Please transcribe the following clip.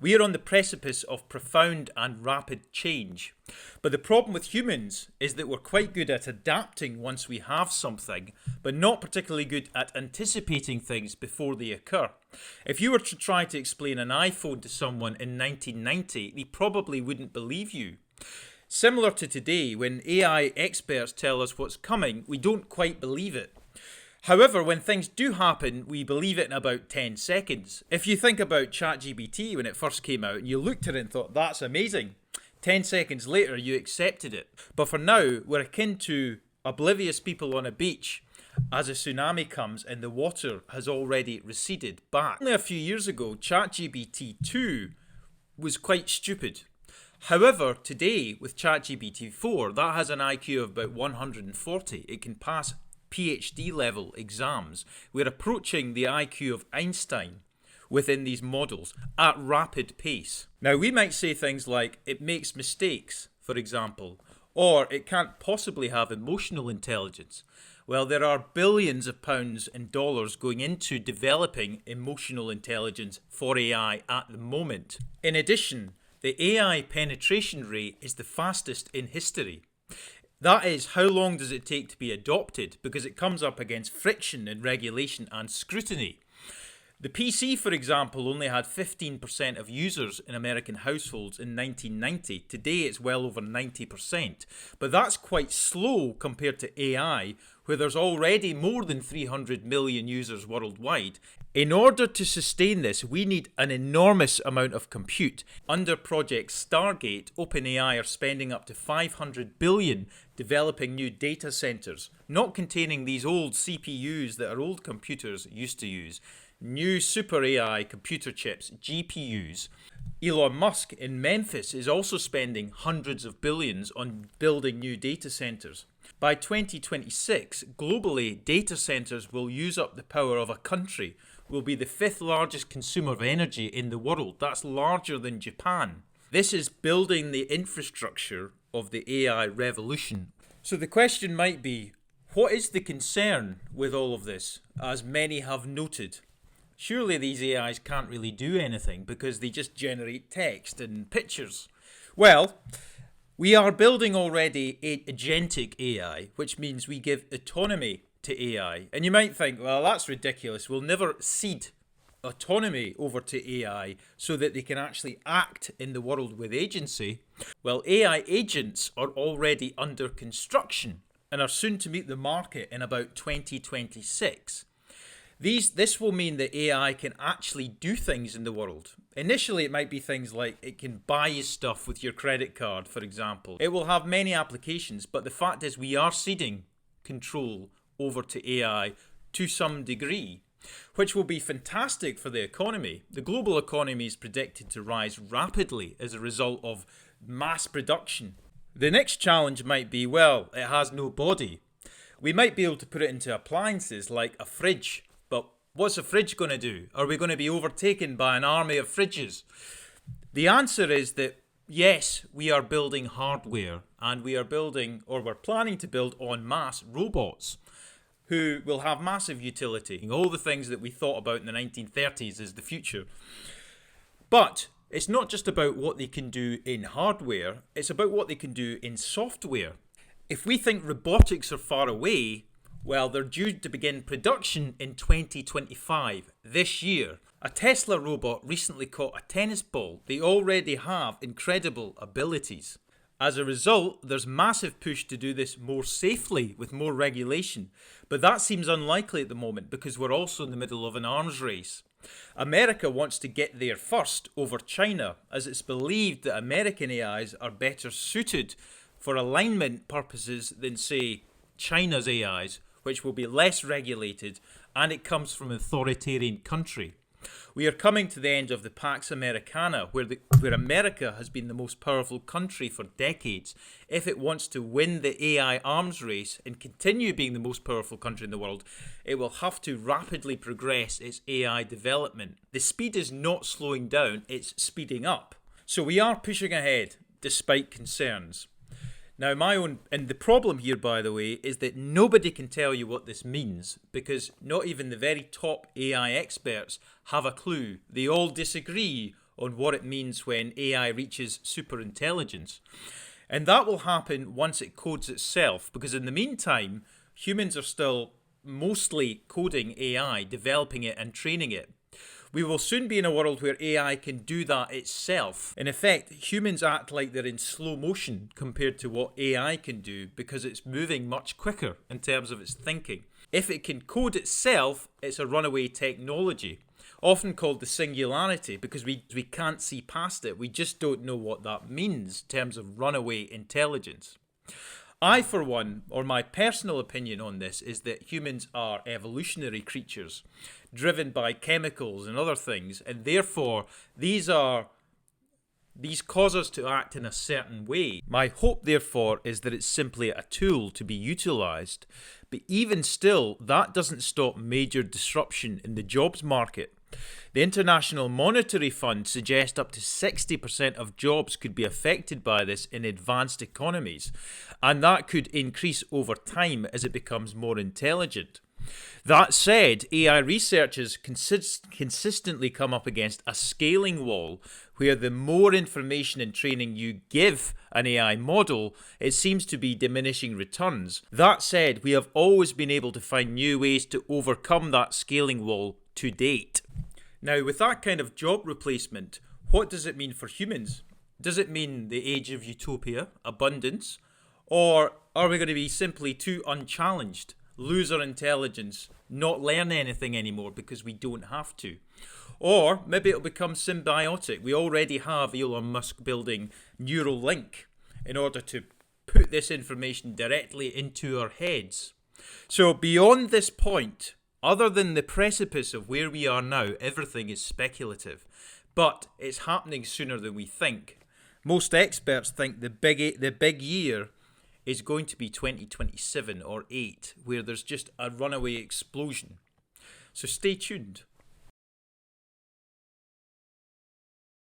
We are on the precipice of profound and rapid change. But the problem with humans is that we're quite good at adapting once we have something, but not particularly good at anticipating things before they occur. If you were to try to explain an iPhone to someone in 1990, they probably wouldn't believe you. Similar to today, when AI experts tell us what's coming, we don't quite believe it. However, when things do happen, we believe it in about 10 seconds. If you think about ChatGPT when it first came out and you looked at it and thought, that's amazing, 10 seconds later you accepted it. But for now, we're akin to oblivious people on a beach as a tsunami comes and the water has already receded back. Only a few years ago, ChatGPT 2 was quite stupid. However, today with ChatGPT 4, that has an IQ of about 140. It can pass PhD level exams. We're approaching the IQ of Einstein within these models at rapid pace. Now, we might say things like it makes mistakes, for example, or it can't possibly have emotional intelligence. Well, there are billions of pounds and dollars going into developing emotional intelligence for AI at the moment. In addition, the AI penetration rate is the fastest in history. That is, how long does it take to be adopted? Because it comes up against friction and regulation and scrutiny. The PC, for example, only had 15% of users in American households in 1990. Today it's well over 90%. But that's quite slow compared to AI, where there's already more than 300 million users worldwide. In order to sustain this, we need an enormous amount of compute. Under Project Stargate, OpenAI are spending up to $500 billion developing new data centers, not containing these old CPUs that our old computers used to use. New super AI computer chips, GPUs. Elon Musk in Memphis is also spending hundreds of billions on building new data centers. By 2026, globally, data centers will use up the power of a country, will be the 5th largest consumer of energy in the world. That's larger than Japan. This is building the infrastructure of the AI revolution. So the question might be, what is the concern with all of this, as many have noted? Surely these AIs can't really do anything because they just generate text and pictures. Well, we are building already agentic AI, which means we give autonomy to AI. And you might think, well, that's ridiculous. We'll never cede autonomy over to AI so that they can actually act in the world with agency. Well, AI agents are already under construction and are soon to meet the market in about 2026. This will mean that AI can actually do things in the world. Initially, it might be things like it can buy you stuff with your credit card, for example. It will have many applications, but the fact is we are ceding control over to AI to some degree, which will be fantastic for the economy. The global economy is predicted to rise rapidly as a result of mass production. The next challenge might be, well, it has no body. We might be able to put it into appliances like a fridge. What's a fridge going to do? Are we going to be overtaken by an army of fridges? The answer is that yes, we are building hardware and we are building, or we're planning to build en masse robots who will have massive utility. All the things that we thought about in the 1930s as the future. But it's not just about what they can do in hardware, it's about what they can do in software. If we think robotics are far away, well, they're due to begin production in 2025, this year. A Tesla robot recently caught a tennis ball. They already have incredible abilities. As a result, there's massive push to do this more safely with more regulation. But that seems unlikely at the moment because we're also in the middle of an arms race. America wants to get there first over China, as it's believed that American AIs are better suited for alignment purposes than, say, China's AIs, which will be less regulated, and it comes from an authoritarian country. We are coming to the end of the Pax Americana, where America has been the most powerful country for decades. If it wants to win the AI arms race and continue being the most powerful country in the world, it will have to rapidly progress its AI development. The speed is not slowing down, it's speeding up. So we are pushing ahead, despite concerns. Now, and the problem here, by the way, is that nobody can tell you what this means because not even the very top AI experts have a clue. They all disagree on what it means when AI reaches superintelligence. And that will happen once it codes itself, because in the meantime, humans are still mostly coding AI, developing it and training it. We will soon be in a world where AI can do that itself. In effect, humans act like they're in slow motion compared to what AI can do because it's moving much quicker in terms of its thinking. If it can code itself, it's a runaway technology, often called the singularity because we can't see past it. We just don't know what that means in terms of runaway intelligence. I, for one, or my personal opinion on this, is that humans are evolutionary creatures driven by chemicals and other things, and therefore these cause us to act in a certain way. My hope, therefore, is that it's simply a tool to be utilised, but even still, that doesn't stop major disruption in the jobs market. The International Monetary Fund suggests up to 60% of jobs could be affected by this in advanced economies, and that could increase over time as it becomes more intelligent. That said, AI researchers consistently come up against a scaling wall where the more information and training you give an AI model, it seems to be diminishing returns. That said, we have always been able to find new ways to overcome that scaling wall to date. Now, with that kind of job replacement, what does it mean for humans? Does it mean the age of utopia, abundance, or are we going to be simply too unchallenged, lose our intelligence, not learn anything anymore because we don't have to? Or maybe it'll become symbiotic. We already have Elon Musk building Neuralink in order to put this information directly into our heads. So beyond this point, other than the precipice of where we are now, everything is speculative. But it's happening sooner than we think. Most experts think the big year is going to be 2027 or 8, where there's just a runaway explosion. So stay tuned.